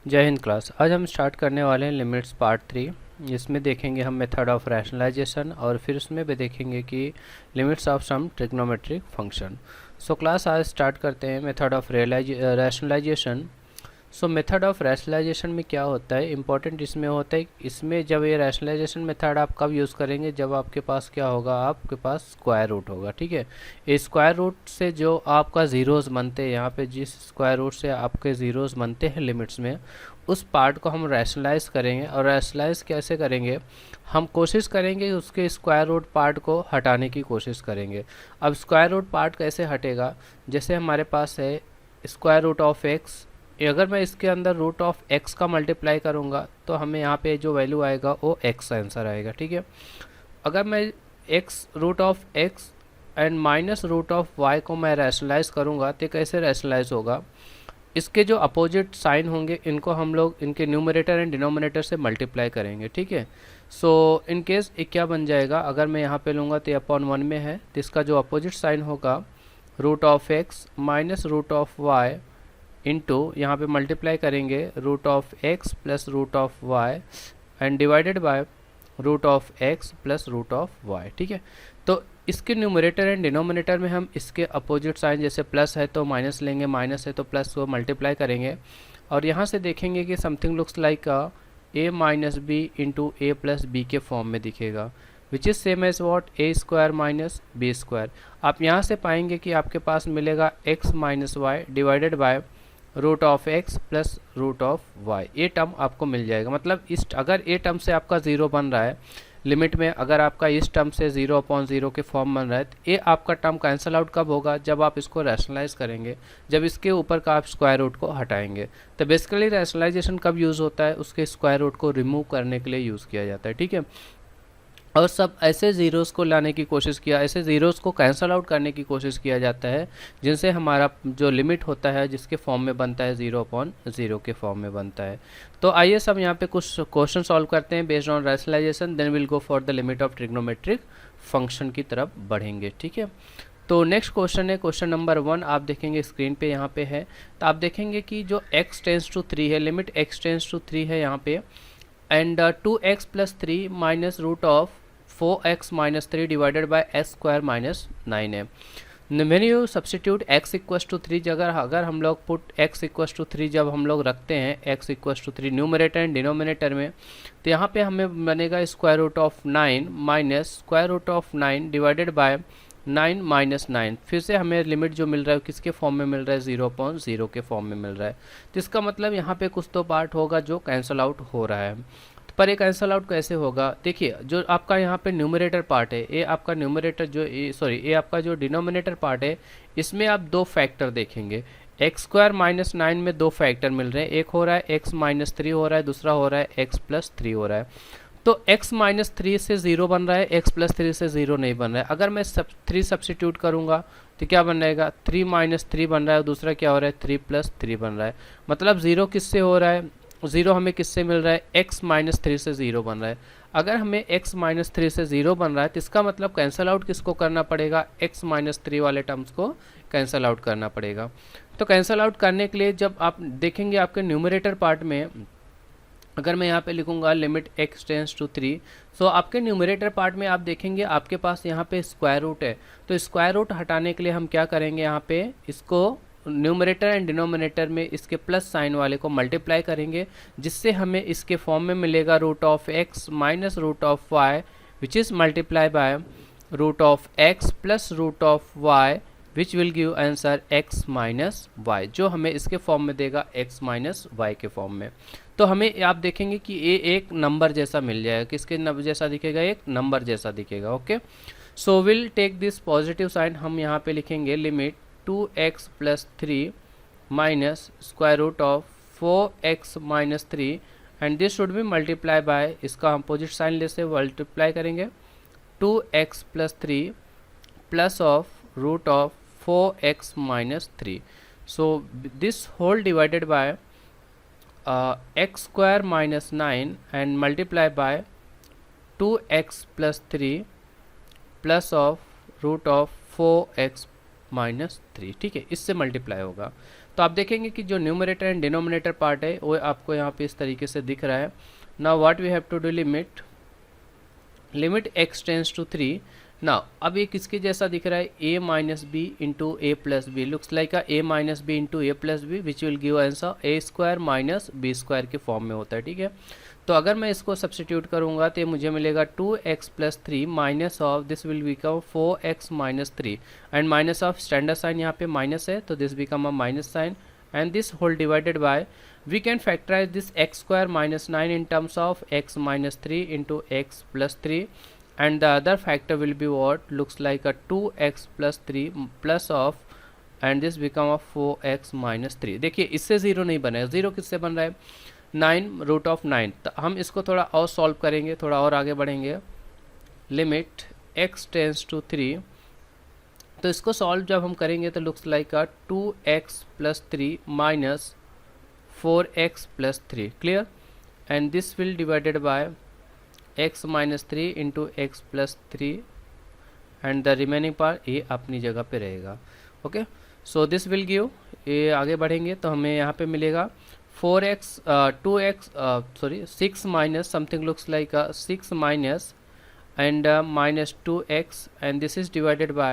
जय हिंद क्लास। आज हम स्टार्ट करने वाले हैं लिमिट्स पार्ट 3। इसमें देखेंगे हम मेथड ऑफ रैशनलाइजेशन और फिर उसमें भी देखेंगे कि limits of some trigonometric function. So class आज स्टार्ट करते हैं method of rationalization. So method of rationalization में क्या होता है, इंपॉर्टेंट इसमें होता है, इसमें जब ये रैशनलाइजेशन मेथड आप कब यूज़ करेंगे, जब आपके पास क्या होगा, आपके पास स्क्वायर रूट होगा। ठीक है, इस स्क्वायर रूट से जो आपका ज़ीरोज़ बनते हैं, यहाँ पे जिस स्क्वायर रूट से आपके ज़ीरोज़ बनते हैं लिमिट्स में, उस पार्ट को हम रैशनलाइज करेंगे। और रैशनलाइज कैसे करेंगे, हम कोशिश करेंगे उसके स्क्वायर रूट पार्ट को हटाने की कोशिश करेंगे। अब स्क्वायर रूट पार्ट कैसे हटेगा, जैसे हमारे पास है स्क्वायर रूट ऑफ एक्स, अगर मैं इसके अंदर रूट ऑफ एक्स का मल्टीप्लाई करूँगा तो हमें यहाँ पे जो वैल्यू आएगा वो एक्स आंसर आएगा। ठीक है, अगर मैं x root of x and minus root of y को मैं रैशनलाइज करूँगा तो कैसे रैशनलाइज होगा, इसके जो अपोजिट साइन होंगे इनको हम लोग इनके न्यूमरेटर एंड डिनोमिनेटर से मल्टीप्लाई करेंगे। ठीक है, सो इन केस ये क्या बन जाएगा, अगर मैं यहाँ पे लूँगा तो अपॉन 1 में है, तो इसका जो अपोजिट साइन होगा root of x minus root of y into यहाँ पे मल्टीप्लाई करेंगे root of x plus root of y and divided by root of x plus root of y. ठीक है, तो इसके न्यूमरेटर एंड डिनोमिनेटर में हम इसके अपोजिट साइन, जैसे प्लस है तो माइनस लेंगे, माइनस है तो प्लस को मल्टीप्लाई करेंगे, और यहाँ से देखेंगे कि something looks like a minus b into a plus b के फॉर्म में दिखेगा, which is same as what a square minus B square. आप यहाँ से पाएंगे कि आपके पास मिलेगा x minus y divided by root of x plus root of y. ये टर्म आपको मिल जाएगा। मतलब इस अगर ये टर्म से आपका ज़ीरो बन रहा है लिमिट में, अगर आपका इस टर्म से 0/0 के फॉर्म बन रहा है, तो ये आपका टर्म कैंसिल आउट कब होगा, जब आप इसको रैशनलाइज करेंगे, जब इसके ऊपर का आप स्क्वायर रूट को हटाएंगे। तो बेसिकली रैशनलाइजेशन कब यूज़ होता है, उसके स्क्वायर रूट को रिमूव करने के लिए यूज़ किया जाता है। ठीक है, और सब ऐसे ज़ीरोज़ को लाने की कोशिश किया, ऐसे ज़ीरोज़ को कैंसल आउट करने की कोशिश किया जाता है जिनसे हमारा जो लिमिट होता है जिसके फॉर्म में बनता है 0/0 के फॉर्म में बनता है। तो आइए सब यहाँ पे कुछ क्वेश्चन सॉल्व करते हैं based on rationalization, then will go for the limit of trigonometric function की तरफ बढ़ेंगे। ठीक है, तो नेक्स्ट क्वेश्चन है क्वेश्चन नंबर 1। आप देखेंगे स्क्रीन पे यहाँ पे है, तो आप देखेंगे कि जो x टेंस टू 3 है, लिमिट x टेंस टू 3 है यहाँ पे, and 2x plus 3 minus root of 4x minus 3 divided by x square minus 9 है। When you substitute x equals to 3 जगह, अगर हम लोग पुट x इक्वस टू 3 जब हम लोग रखते हैं x equals to 3 numerator and denominator में, तो यहाँ पे हमें बनेगा square root of 9 minus square root of 9 divided by 9 minus 9। फिर से हमें लिमिट जो मिल रहा है किसके फॉर्म में मिल रहा है, 0/0 के फॉर्म में मिल रहा है। तो इसका मतलब यहाँ पे कुछ तो पार्ट होगा जो कैंसल आउट हो रहा है। पर ये कैंसल आउट कैसे होगा, देखिए जो आपका यहाँ पे न्यूमरेटर पार्ट है, ये आपका न्यूमरेटर जो ये आपका जो डिनोमिनेटर पार्ट है, इसमें आप दो फैक्टर देखेंगे। एक्स स्क्वायर माइनस 9 में दो फैक्टर मिल रहे हैं, एक हो रहा है एक्स माइनस 3 हो रहा है, दूसरा हो रहा है एक्स प्लस 3 हो रहा है। तो x माइनस 3 से 0 बन रहा है, x प्लस 3 से 0 नहीं बन रहा है। अगर मैं 3 सब्सटीट्यूट करूँगा तो क्या बन जाएगा, 3 माइनस 3 बन रहा है, और दूसरा क्या हो रहा है 3 प्लस 3 बन रहा है। मतलब 0 किससे हो रहा है, 0 हमें किससे मिल रहा है, x माइनस 3 से 0 बन रहा है। अगर हमें x माइनस 3 से 0 बन रहा है तो इसका मतलब कैंसल आउट किसको करना पड़ेगा, x माइनस 3 वाले टर्म्स को कैंसल आउट करना पड़ेगा। तो कैंसल आउट करने के लिए जब आप देखेंगे आपके न्यूमरेटर पार्ट में, अगर मैं यहाँ पे लिखूँगा लिमिट x टेंस टू 3, सो आपके न्यूमरेटर पार्ट में आप देखेंगे आपके पास यहाँ पे स्क्वायर रूट है। तो स्क्वायर रूट हटाने के लिए हम क्या करेंगे, यहाँ पे इसको न्यूमरेटर एंड डिनोमिनेटर में इसके प्लस साइन वाले को मल्टीप्लाई करेंगे, जिससे हमें इसके फॉर्म में मिलेगा root of x minus root of y which is multiply by root of x plus root of y which will give answer x minus y, जो हमें इसके फॉर्म में देगा x माइनस वाई के फॉर्म में। तो हमें आप देखेंगे कि ये एक नंबर जैसा मिल जाएगा, किसके नंबर जैसा दिखेगा, एक नंबर जैसा दिखेगा। Okay, so will take this positive sign, हम यहाँ पे लिखेंगे limit 2x plus 3 minus square root of 4x minus 3 and this should be multiply by, इसका हम अपोजिट साइन ले से मल्टीप्लाई करेंगे 2x plus 3 plus of root of 4x minus 3. So this whole divided by x square minus 9 and multiply by 2x plus 3 plus of root of 4x minus 3। ठीक है, इससे multiply होगा। तो आप देखेंगे कि जो न्यूमरेटर एंड डिनोमिनेटर पार्ट है वो आपको यहाँ पे इस तरीके से दिख रहा है। Now what we have to do, limit x tends to 3। Now अब ये किसके जैसा दिख रहा है, a minus b into a plus b, looks like a minus b into a plus b which will give answer a square minus B square के form में होता है, ठीक है। तो अगर मैं इसको सब्सटीट्यूट करूंगा तो ये मुझे मिलेगा 2x plus 3 minus of this will become 4x minus 3 and minus of standard sign यहाँ पे माइनस है तो this become a minus sign and this whole divided by we can factorize this x square minus 9 in terms of x minus 3 into x plus 3 and the other factor will be what looks like a 2x plus 3 plus of and this become a 4x minus 3। देखिए इससे zero नहीं बनेगा, zero किससे बन रहा है, 9 root of 9। तो हम इसको थोड़ा और सॉल्व करेंगे, थोड़ा और आगे बढ़ेंगे। लिमिट x टेंस टू 3, तो इसको सॉल्व जब हम करेंगे तो looks like a 2x plus 3 minus 4x plus 3 clear and this will divided by x minus 3 into x plus 3 and the remaining part ये अपनी जगह पे रहेगा। Okay, so this will give, ये आगे बढ़ेंगे तो हमें यहाँ पे मिलेगा 4x 2x sorry 6 minus something looks like 6 minus and minus 2x and this is divided by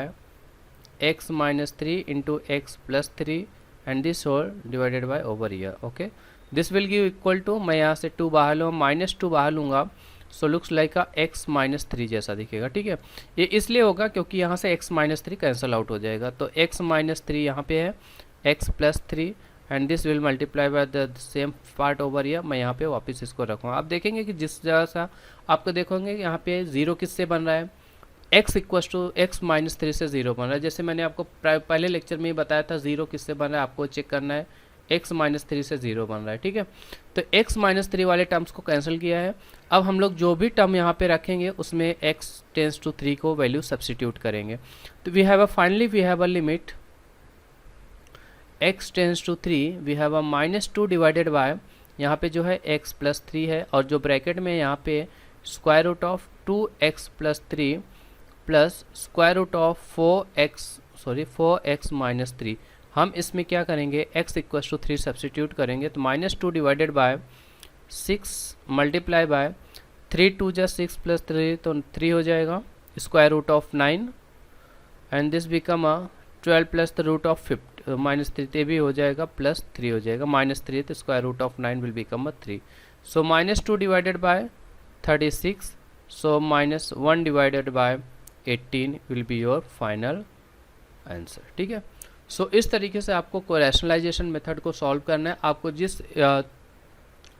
x minus 3 into x plus 3 and this whole divided by over here। okay, this will give equal to, मैं यहाँ से 2 बाहर लूँगा minus 2 बाहर लूँगा सो looks like x minus 3 जैसा दिखेगा, ठीक है। ये इसलिए होगा क्योंकि यहाँ से x माइनस 3 कैंसिल आउट हो जाएगा तो x माइनस 3 यहाँ पे है x plus 3 and this will multiply by the same part over here. मैं यहाँ पे वापस इसको रखूँगा। आप देखेंगे कि जिस जगह सा आपको देखोगे यहाँ पे ज़ीरो किससे बन रहा है, x equals to x minus 3 से ज़ीरो बन रहा है। जैसे मैंने आपको पहले लेक्चर में ही बताया था ज़ीरो किससे बन रहा है, आपको चेक करना है x माइनस 3 से ज़ीरो बन रहा है, ठीक है। तो x माइनस 3 वाले टर्म्स को कैंसिल किया है। अब हम लोग जो भी टर्म यहाँ पे रखेंगे उसमें x टेंस टू 3 को वैल्यू सब्सटीट्यूट करेंगे। तो we have a finally we have a limit x tends to 3 we have a minus 2 divided by यहाँ पे जो है x प्लस 3 है और जो ब्रैकेट में यहाँ पे square root of 2x plus 3 plus square root of 4x minus 3। हम इसमें क्या करेंगे, x इक्वस टू 3 सब्सटीट्यूट करेंगे तो minus 2 divided bye 6 multiply by 3 2 जा 6 प्लस 3 तो 3 हो जाएगा square root of 9 and this become a 12 plus the root of 5 minus 3 भी हो जाएगा प्लस 3 हो जाएगा माइनस 3 तो square root of 9 will become a 3। So minus 2 divided by 36 so minus 1 divided by 18 will be your final answer, ठीक है। सो इस तरीके से आपको रैशनलाइजेशन मेथड को सॉल्व करना है। आपको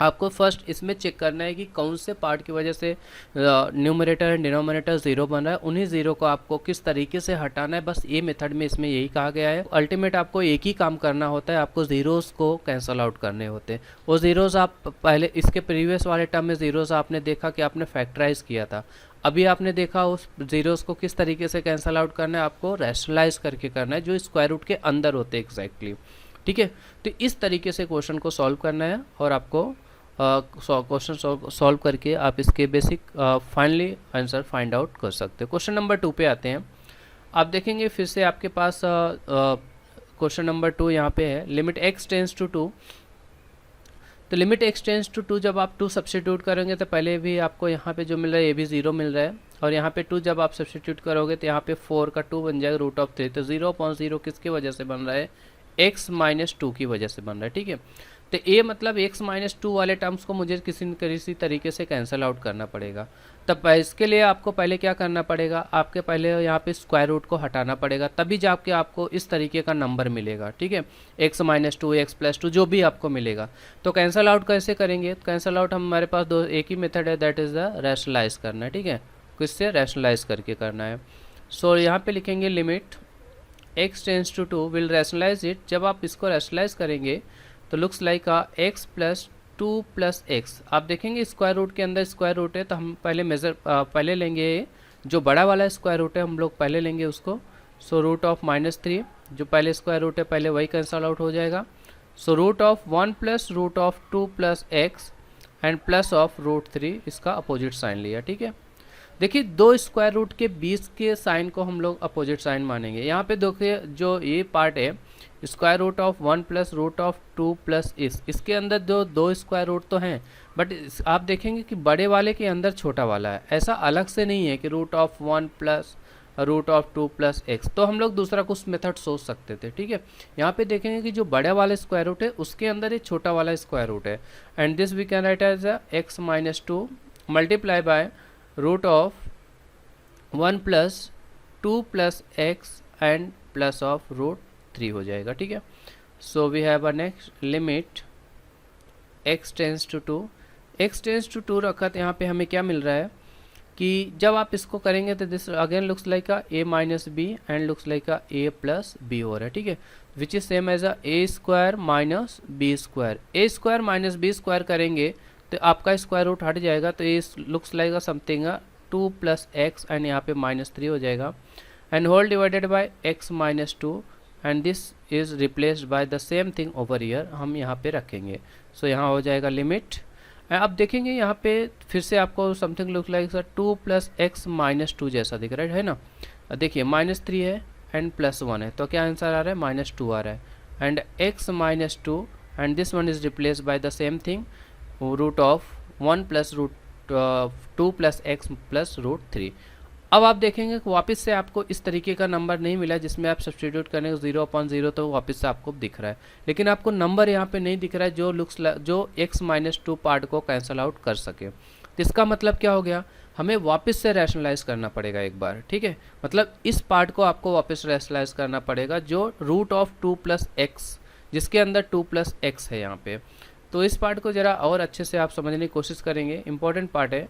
आपको फर्स्ट इसमें चेक करना है कि कौन से पार्ट की वजह से न्यूमरेटर एंड डिनोमिनेटर ज़ीरो बन रहा है, उन्हीं ज़ीरो को आपको किस तरीके से हटाना है, बस ये मेथड में इसमें यही कहा गया है। अल्टीमेट आपको एक ही काम करना होता है, आपको ज़ीरोज़ को कैंसल आउट करने होते हैं। वो ज़ीरोज़ आप पहले इसके प्रीवियस वाले टर्म में ज़ीरोज़ आपने देखा कि आपने फैक्टराइज किया था, अभी आपने देखा उस ज़ीरोज़ को किस तरीके से कैंसल आउट करना है, आपको रैशनलाइज करके करना है जो स्क्वायर रूट के अंदर होते हैं एग्जैक्टली, ठीक है। तो इस तरीके से क्वेश्चन को सॉल्व करना है और आपको क्वेश्चन सॉल्व करके आप इसके basic finally answer find out कर सकते हैं। क्वेश्चन नंबर 2 पे आते हैं। आप देखेंगे फिर से आपके पास क्वेश्चन नंबर 2 यहाँ पे है, लिमिट x टेंस टू 2। तो लिमिट x टेंस टू 2 जब आप 2 सब्सटीट्यूट करेंगे तो पहले भी आपको यहाँ पे जो मिल रहा है ये भी 0 मिल रहा है और यहाँ पे 2 जब आप सब्सटीट्यूट करोगे तो यहाँ पे 4 का 2 बन जाएगा रूट ऑफ 3। तो 0/0 किसकी वजह से बन रहा है, x माइनस 2 की वजह से बन रहा है, ठीक है। तो ये मतलब x माइनस 2 वाले टर्म्स को मुझे किसी तरीके से कैंसिल आउट करना पड़ेगा। तब इसके लिए आपको पहले क्या करना पड़ेगा, आपके पहले यहाँ पे स्क्वायर रूट को हटाना पड़ेगा, तभी जाके आपको इस तरीके का नंबर मिलेगा, ठीक है। x माइनस 2 x प्लस 2 जो भी आपको मिलेगा। तो कैंसिल आउट कैसे करेंगे, कैंसिल आउट हमारे पास एक ही मेथड है, दैट इज़ द रैशनलाइज करना है, ठीक है। किससे, रैशनलाइज करके करना है। सो यहाँ पे लिखेंगे limit x tends to 2 will rationalize it. जब आप इसको रैशनलाइज करेंगे तो looks like x plus 2 plus x. आप देखेंगे स्क्वायर रूट के अंदर स्क्वायर रूट है तो हम पहले लेंगे जो बड़ा वाला स्क्वायर रूट है हम लोग पहले लेंगे उसको। सो रूट ऑफ -3 जो पहले स्क्वायर रूट है पहले वही कैंसल आउट हो जाएगा। So root of 1 plus root of 2 plus x and plus of root 3 इसका अपोजिट साइन लिया, ठीक है। देखिए दो स्क्वायर रूट के बीच के साइन को हम लोग अपोजिट साइन मानेंगे। यहाँ पे देखिए जो ये पार्ट है square root of 1 plus root of 2 plus इसके अंदर जो दो स्क्वायर रूट तो हैं, बट आप देखेंगे कि बड़े वाले के अंदर छोटा वाला है, ऐसा अलग से नहीं है कि root of 1 plus root of 2 plus x. तो हम लोग दूसरा कुछ मेथड सोच सकते थे, ठीक है। यहाँ पे देखेंगे कि जो बड़ा वाला स्क्वायर रूट है उसके अंदर एक छोटा वाला स्क्वायर रूट है, and this we can write as x minus 2 multiply by root of 1 plus 2 plus x and plus of root 3 हो जाएगा, ठीक है। So we have a next limit x tends to 2, x tends to 2 रखा, तो यहाँ पे हमें क्या मिल रहा है कि जब आप इसको करेंगे तो this again looks like a a minus b and looks like a a plus b हो रहा है, ठीक है, which is same as a a square minus B square. a square minus B square करेंगे तो आपका स्क्वायर रूट हट जाएगा, तो ये looks like something 2 plus x and यहाँ पे -3 हो जाएगा, and whole divided by x minus 2 and this is replaced by the same thing over year, हम यहाँ पे रखेंगे। सो यहाँ हो जाएगा लिमिट। अब देखेंगे यहाँ पे फिर से आपको something look like 2 plus X minus 2 जैसा दिख रहा है ना। देखिए -3 है एंड +1 है, तो क्या आंसर आ रहा है -2 आ रहा है, and x minus 2 and this one is replaced by the same thing root of 1 plus root 2 plus x plus root 3। अब आप देखेंगे कि वापस से आपको इस तरीके का नंबर नहीं मिला जिसमें आप सब्स्टिट्यूट करेंगे 0/0, तो वापस से आपको दिख रहा है, लेकिन आपको नंबर यहाँ पे नहीं दिख रहा है जो x माइनस 2 पार्ट को कैंसिल आउट कर सके। तो इसका मतलब क्या हो गया, हमें वापस से रैशनलाइज करना पड़ेगा एक बार, ठीक है। मतलब इस पार्ट को आपको वापस रैशनलाइज करना पड़ेगा जो रूट ऑफ 2 प्लस एक्स, जिसके अंदर 2 प्लस एक्स है यहाँ पे। तो इस पार्ट को ज़रा और अच्छे से आप समझने की कोशिश करेंगे, इंपॉर्टेंट पार्ट है,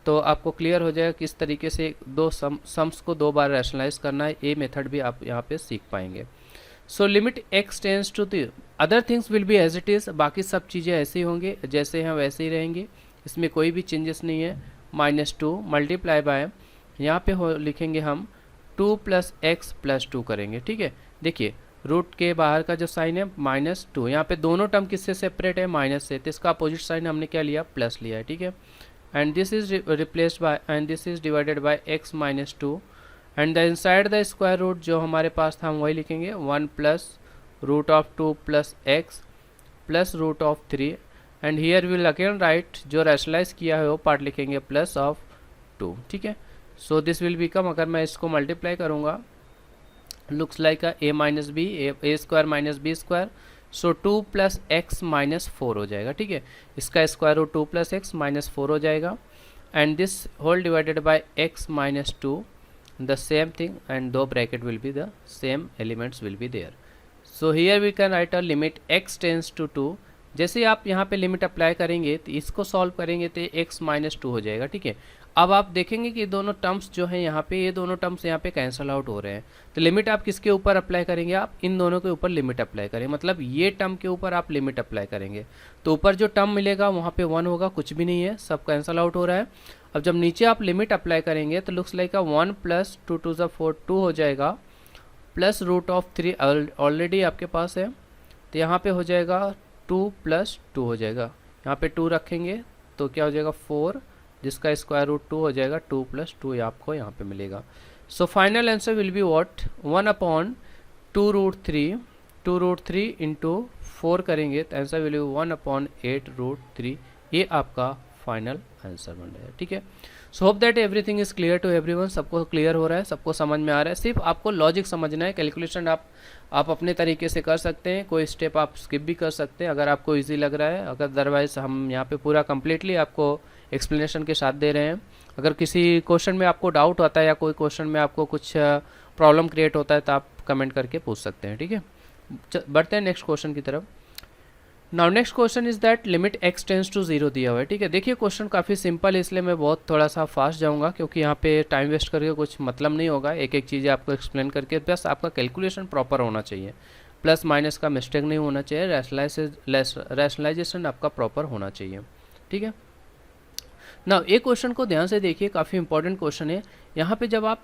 तो आपको क्लियर हो जाएगा किस तरीके से दो सम्स को 2 बार रैशनलाइज करना है। ये मेथड भी आप यहाँ पे सीख पाएंगे। So limit x tends to the other things will be as it is, बाकी सब चीज़ें ऐसे ही होंगे जैसे हैं वैसे ही रहेंगे, इसमें कोई भी चेंजेस नहीं है। -2 मल्टीप्लाई बाय यहाँ पे लिखेंगे हम 2 प्लस एक्स प्लस 2 करेंगे, ठीक है। देखिए रूट के बाहर का जो साइन है -2, यहाँ पे दोनों टर्म किससे सेपरेट है, माइनस से, तो इसका अपोजिट साइन हमने क्या लिया, प्लस लिया है, ठीक है। And this is replaced by and this is divided by x minus 2 and the inside the square root जो हमारे पास था हम वही लिखेंगे 1 plus root of 2 plus x plus root of 3 and here will again write जो rationalize किया है वो पार्ट लिखेंगे प्लस ऑफ 2, ठीक है। सो दिस विल बिकम, अगर मैं इसको मल्टीप्लाई करूँगा, looks like a minus B A square minus B square, so 2 plus X minus 4 हो जाएगा, ठीक है। इसका square root 2 plus X minus 4 हो जाएगा, and this whole divided by x minus 2 the same thing, and दो bracket will be the same elements will be there. So here we can write a limit x tends to 2। जैसे आप यहाँ पे limit apply करेंगे तो इसको solve करेंगे तो x माइनस 2 हो जाएगा, ठीक है। अब आप देखेंगे कि दोनों टर्म्स जो हैं यहाँ पे, ये दोनों टर्म्स यहाँ पे कैंसिल आउट हो रहे हैं, तो लिमिट आप किसके ऊपर अप्लाई करेंगे, आप इन दोनों के ऊपर लिमिट अप्लाई करें, मतलब ये टर्म के ऊपर आप लिमिट अप्लाई करेंगे, तो ऊपर जो टर्म मिलेगा वहाँ पे 1 होगा, कुछ भी नहीं है, सब कैंसिल आउट हो रहा है। अब जब नीचे आप लिमिट अप्लाई करेंगे तो looks like 1 plus 2 to the 4 2 हो जाएगा, प्लस रूट ऑफ 3 ऑलरेडी आपके पास है, तो यहाँ पे हो जाएगा 2 प्लस 2 हो जाएगा, यहाँ पे 2 रखेंगे तो क्या हो जाएगा 4, जिसका स्क्वायर रूट 2 हो जाएगा, 2 प्लस 2 आपको यहाँ पे मिलेगा। So final answer will be what, 1/2√3, 2√3 into 4 करेंगे तो आंसर विल बी 1/8√3। ये आपका फाइनल आंसर बन रहा है, ठीक है। So hope that everything is clear to everyone, सबको क्लियर हो रहा है, सबको समझ में आ रहा है। सिर्फ आपको लॉजिक समझना है, कैलकुलेशन आप अपने तरीके से कर सकते हैं, कोई स्टेप आप स्किप भी कर सकते हैं अगर आपको इजी लग रहा है, अगर अदरवाइज हम यहाँ पे पूरा कम्प्लीटली आपको एक्सप्लेनेशन के साथ दे रहे हैं। अगर किसी क्वेश्चन में आपको डाउट होता है या कोई क्वेश्चन में आपको कुछ प्रॉब्लम क्रिएट होता है तो आप कमेंट करके पूछ सकते हैं, ठीक है। बढ़ते हैं नेक्स्ट क्वेश्चन की तरफ। Now next question is that limit x tends to 0 दिया हुआ है, ठीक है। देखिए क्वेश्चन काफ़ी सिंपल है, इसलिए मैं बहुत थोड़ा सा फास्ट जाऊंगा क्योंकि यहाँ पे टाइम वेस्ट करके कुछ मतलब नहीं होगा, एक एक चीज़ें आपको एक्सप्लेन करके, बस आपका कैलकुलेशन प्रॉपर होना चाहिए, प्लस माइनस का मिस्टेक नहीं होना चाहिए, रैशनलाइजेशन आपका प्रॉपर होना चाहिए, ठीक है। ना एक क्वेश्चन को ध्यान से देखिए, काफ़ी इंपॉर्टेंट क्वेश्चन है। यहाँ पे जब आप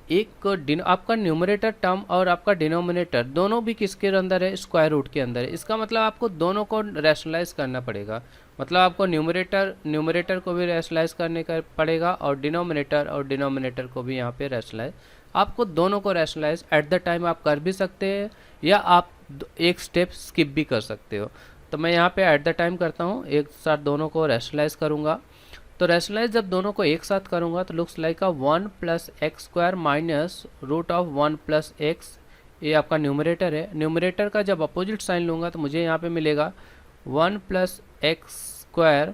आपका न्यूमरेटर टर्म और आपका डिनोमिनेटर दोनों भी किसके अंदर है, स्क्वायर रूट के अंदर है, इसका मतलब आपको दोनों को रैशनलाइज करना पड़ेगा, मतलब आपको न्यूमरेटर को भी रैशनलाइज करने का पड़ेगा और डिनोमिनेटर को भी यहाँ पे रैशनलाइज, आपको दोनों को रैशनलाइज एट द टाइम आप कर भी सकते हैं, या आप एक स्टेप स्किप भी कर सकते हो। तो मैं यहाँ पे एट द टाइम करता हूँ, एक साथ दोनों को रैशनलाइज करूँगा। तो रैशनलाइज जब दोनों को एक साथ करूँगा तो looks like 1 plus x square minus root of 1 plus x, ये आपका न्यूमरेटर है। न्यूमरेटर का जब अपोजिट साइन लूँगा तो मुझे यहाँ पे मिलेगा 1 plus x square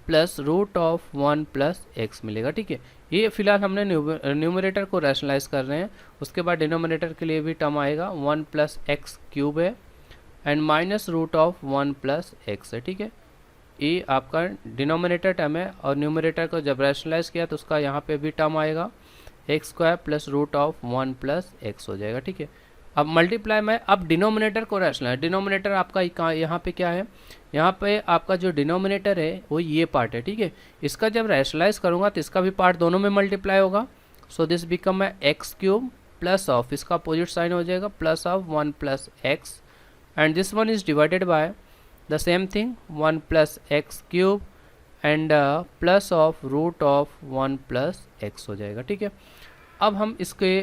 plus root of 1 plus x मिलेगा। ठीक है, ये फिलहाल हमने न्यूमरेटर को रैशनलाइज कर रहे हैं। उसके बाद डिनोमिनेटर के लिए भी टर्म आएगा 1 प्लस एक्स क्यूब है and minus root of 1 plus x है। ठीक है, ये आपका डिनोमिनेटर टर्म है और न्यूमरेटर को जब रैशनलाइज किया तो उसका यहाँ पे भी टर्म आएगा x square plus root of 1 plus x हो जाएगा। ठीक है, अब मल्टीप्लाई में अब डिनोमिनेटर को रैशनलाइज, डिनोमिनेटर आपका यहाँ पे क्या है, यहाँ पे आपका जो डिनोमिनेटर है वो ये पार्ट है। ठीक है, इसका जब रैशनलाइज करूँगा तो इसका भी पार्ट दोनों में मल्टीप्लाई होगा। सो दिस बिकम है एक्स क्यूब प्लस ऑफ, इसका अपोजिट साइन हो जाएगा plus of 1 plus x and this one is divided by the same thing 1 plus x cube and plus of root of 1 plus x हो जाएगा। ठीक है, अब हम इसके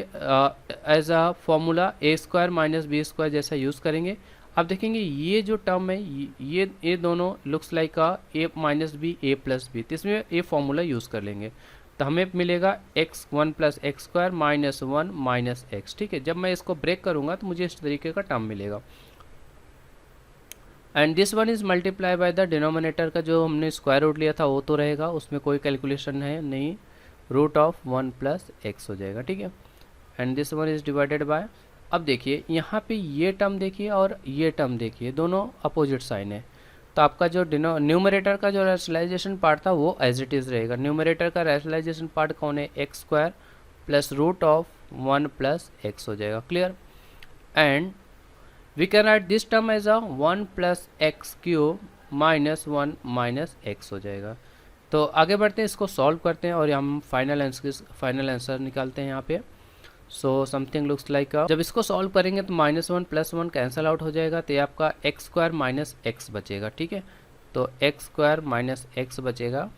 as a formula a square minus B square जैसा use करेंगे। अब देखेंगे ये जो टर्म है ये दोनों looks like a minus B a plus b, तो इसमें ए फॉर्मूला यूज़ कर लेंगे तो हमें मिलेगा x 1 plus x square minus 1 minus x. ठीक है, जब मैं इसको ब्रेक करूँगा तो मुझे इस तरीके का टर्म मिलेगा and this one is multiply by the denominator का जो हमने स्क्वायर रूट लिया था वो तो रहेगा, उसमें कोई कैलकुलेशन है नहीं, रूट ऑफ 1 प्लस एक्स हो जाएगा। ठीक है, and this one is divided bye, अब देखिए यहाँ पे ये टर्म देखिए और ये टर्म देखिए, दोनों अपोजिट साइन है। तो आपका जो न्यूमरेटर का जो रैशनलाइजेशन पार्ट था वो एज इट इज़ रहेगा। न्यूमरेटर का रैशनलाइजेशन पार्ट कौन है, x square plus root of 1 plus x हो जाएगा। Clear, and we can write this term as a 1 plus x cube minus 1 minus x हो जाएगा। तो आगे बढ़ते हैं, इसको सॉल्व करते हैं और हम फाइनल आंसर निकालते हैं यहाँ पे। सो समथिंग लुक्स लाइक, जब इसको सॉल्व करेंगे तो -1 + 1 कैंसिल आउट हो जाएगा, तो ये आपका एक्स स्क्वायर माइनस एक्स बचेगा। ठीक है, तो एक्स स्क्वायर माइनस एक्स बचेगा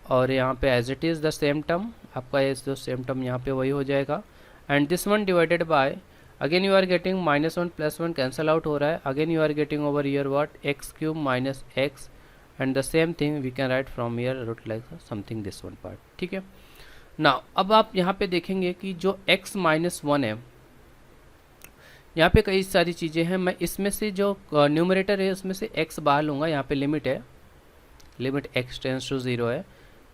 और यहाँ पे as it is the same term, आपका ये जो सेम टर्म यहाँ पे वही हो जाएगा and this one divided by, again you are getting -1 + 1 cancel out हो रहा है, again you are getting over here what, x cube minus x and the same thing we can write from here root like something this one part। ठीक है, now अब आप यहाँ पे देखेंगे कि जो x -1 है, यहाँ पे कई सारी चीज़ें हैं, मैं इसमें से जो न्यूमरेटर है उसमें से x बाहर लूँगा, यहाँ पे लिमिट है, लिमिट x टेंड्स टू 0 है,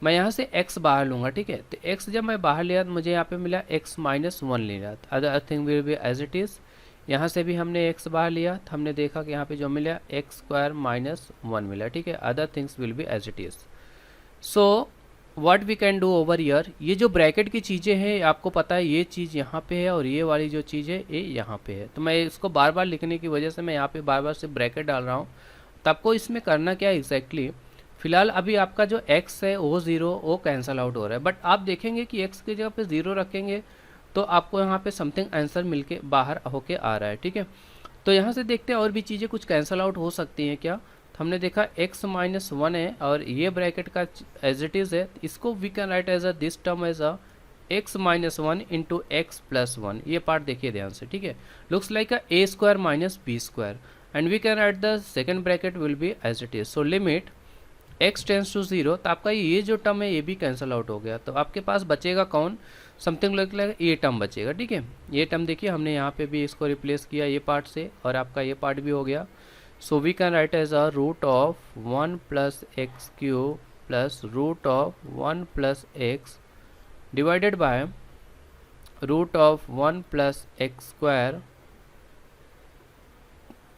मैं यहाँ से x बाहर लूँगा। ठीक है, तो x जब मैं बाहर लिया तो मुझे यहाँ पे मिला x -1 लिया, other thing will be as it is. यहाँ से भी हमने x बाहर लिया तो हमने देखा कि यहाँ पे जो मिला एक्स स्क्वायर माइनस 1 मिला। ठीक है, other things will be as it is. So what we can do over here, ये जो ब्रैकेट की चीज़ें हैं आपको पता है, ये चीज़ यहाँ पे है और ये वाली जो चीज़ है ये यहाँ पे है, तो मैं इसको बार बार लिखने की वजह से मैं यहाँ पे बार बार से ब्रैकेट डाल रहा हूँ। तो आपको इसमें करना क्या है एग्जैक्टली, फिलहाल अभी आपका जो x है वो 0 वो कैंसिल आउट हो रहा है, बट आप देखेंगे कि x की जगह पे 0 रखेंगे तो आपको यहाँ पे समथिंग आंसर मिलके बाहर होके आ रहा है। ठीक है, तो यहाँ से देखते हैं और भी चीज़ें कुछ कैंसिल आउट हो सकती हैं क्या, तो हमने देखा x -1 है और ये ब्रैकेट का एज इट इज़ है, इसको we can write as a this term as a x -1 into x + 1, ये पार्ट देखिए ध्यान से। ठीक है, looks like a square minus B square and we can write the second bracket will be as it is. So limit x tends to 0, तो आपका ये जो टर्म है ये भी कैंसिल आउट हो गया, तो आपके पास बचेगा कौन, समथिंग लाइक ये टर्म बचेगा। ठीक है, ये टर्म देखिए हमने यहाँ पे भी इसको रिप्लेस किया ये पार्ट से और आपका ये पार्ट भी हो गया। So we can write as a root of 1 plus x cube plus root of 1 plus x divided by root of 1 plus x square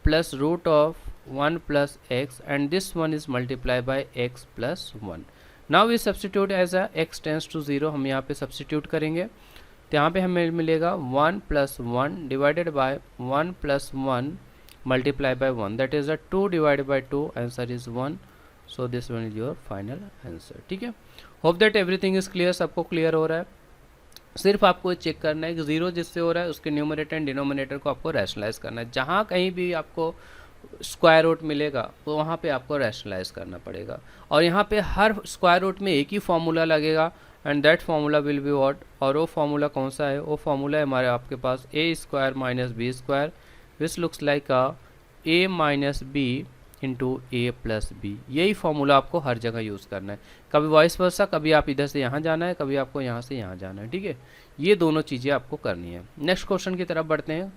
plus root of 1 plus x and this one is multiply by x + 1। Now we substitute as a x tends to 0, हम यहाँ पे substitute करेंगे तो यहाँ पे हमें मिलेगा 1 + 1 divided bye 1 + 1 multiply by 1, that is a 2 divided bye 2, answer is 1। So this one is your final answer. ठीक है, hope that everything is clear, सबको क्लियर हो रहा है। सिर्फ आपको चेक करना है कि 0 जिससे हो रहा है उसके न्यूमरेटर एंड डिनोमिनेटर को आपको रैशनलाइज करना है, जहाँ कहीं भी आपको स्क्वायर रूट मिलेगा तो वहाँ पे आपको रैशनलाइज करना पड़ेगा और यहाँ पे हर स्क्वायर रूट में एक ही फॉर्मूला लगेगा and that formula will be what, और वो फार्मूला कौन सा है, वो फार्मूला है हमारे आपके पास a square minus B square which looks like a minus b into a plus b. यही फॉर्मूला आपको हर जगह यूज़ करना है, कभी वॉइस वर्सा, कभी आप इधर से यहाँ जाना है, कभी आपको यहाँ से यहाँ जाना है, ठीक है। ये दोनों चीज़ें आपको करनी है। नेक्स्ट क्वेश्चन की तरफ बढ़ते हैं।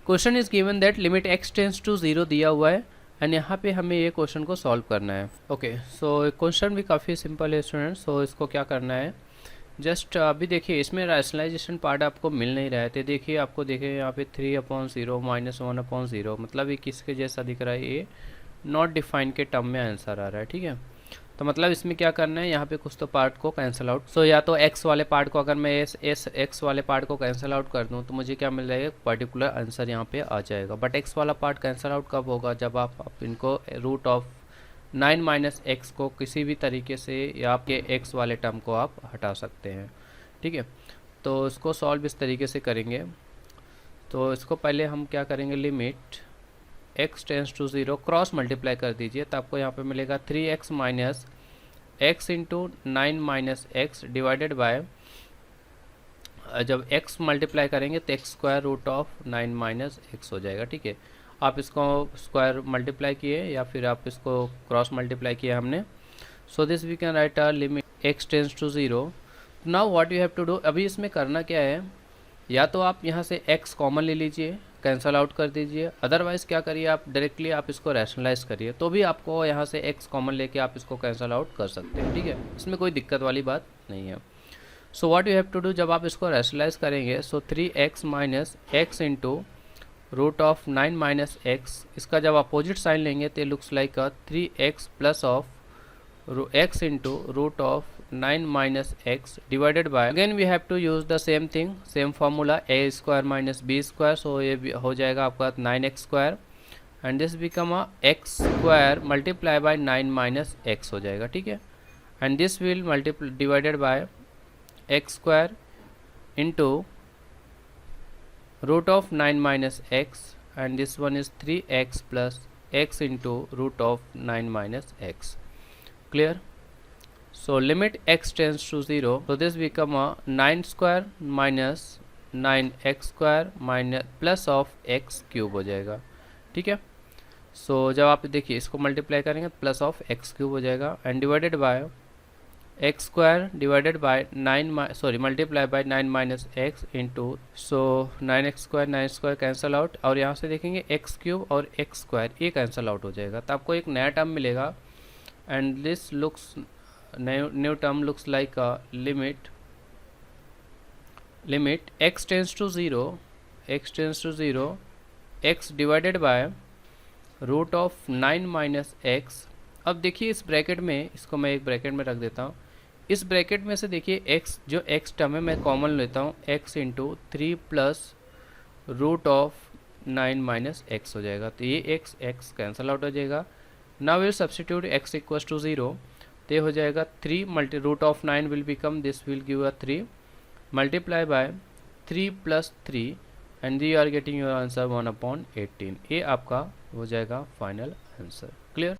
Question is given that limit x tends to 0 दिया हुआ है एंड यहाँ पे हमें ये क्वेश्चन को सॉल्व करना है। ओके, सो क्वेश्चन भी काफ़ी सिंपल है स्टूडेंट। सो इसको क्या करना है, जस्ट अभी देखिए इसमें रैशनलाइजेशन पार्ट आपको मिल नहीं रहा है, तो देखिए आपको देखिए यहाँ पे 3/0 -1/0, मतलब ये किसके जैसा दिख रहा है, ये नॉट डिफाइन के टर्म में आंसर आ रहा है, ठीक है। तो मतलब इसमें क्या करना है, यहाँ पे कुछ तो पार्ट को कैंसिल आउट। सो या तो x वाले पार्ट को, अगर मैं x वाले पार्ट को कैंसिल आउट कर दूँ तो मुझे क्या मिल जाएगा, पर्टिकुलर आंसर यहाँ पे आ जाएगा। बट x वाला पार्ट कैंसिल आउट कब होगा, जब आप इनको रूट ऑफ 9 - x को किसी भी तरीके से या आपके x वाले टर्म को आप हटा सकते हैं, ठीक है। तो इसको सॉल्व इस तरीके से करेंगे। तो इसको पहले हम क्या करेंगे, limit x tends to 0 cross multiply कर दीजिए, तो आपको यहाँ पे मिलेगा 3x minus x into 9 - x divided by, जब x मल्टीप्लाई करेंगे तो x square root of 9 - x हो जाएगा, ठीक है। आप इसको स्क्वायर मल्टीप्लाई किए या फिर आप इसको क्रॉस मल्टीप्लाई किया हमने। So this we can write a limit x tends to 0। Now what you have to do, अभी इसमें करना क्या है, या तो आप यहाँ से x कॉमन ले लीजिए, कैंसल आउट कर दीजिए, अदरवाइज़ क्या करिए आप डायरेक्टली आप इसको रैशनलाइज करिए, तो भी आपको यहाँ से x कॉमन लेके आप इसको कैंसल आउट कर सकते हैं, ठीक है। इसमें कोई दिक्कत वाली बात नहीं है। So what you have to do, जब आप इसको रैशनलाइज करेंगे, so 3x minus x into root of 9 - x, इसका जब अपोजिट साइन लेंगे तो looks like 3x plus of x into root of 9 - x divided by, again we have to use the same thing, same formula, a square minus b square. So ये हो जाएगा आपका 9x square and this become a x square multiply by 9 - x हो जाएगा, ठीक है। And this will multiply divided by x square into root of 9 - x and this one is 3x plus x into root of 9 - x. Clear? So limit x tends to 0, so this become a 9 square minus 9x square minus plus of x cube हो जाएगा, ठीक है। सो जब आप देखिए इसको multiply करेंगे plus of x cube हो जाएगा and divided by x square divided by multiply by 9 - x into, so 9x square 9 square cancel out, और यहाँ से देखेंगे एक्स क्यूब और एक्स स्क्वायर ये कैंसल आउट हो जाएगा, तो आपको एक नया टर्म मिलेगा and this looks new term looks like a limit x tends to 0 x divided by root of 9 - x। अब देखिए इस ब्रैकेट में, इसको मैं एक ब्रैकेट में रख देता हूँ, इस ब्रैकेट में से देखिए x जो x टर्म है मैं कॉमन लेता हूँ, x into 3 plus root of 9 - x हो जाएगा, तो ये x कैंसल आउट हो जाएगा। Now will substitute x equal to 0, तो ये हो जाएगा 3 multi root of 9 will become, this will give a 3 multiply by 3 plus 3 and you are getting your answer 1/18। ये आपका हो जाएगा फाइनल आंसर।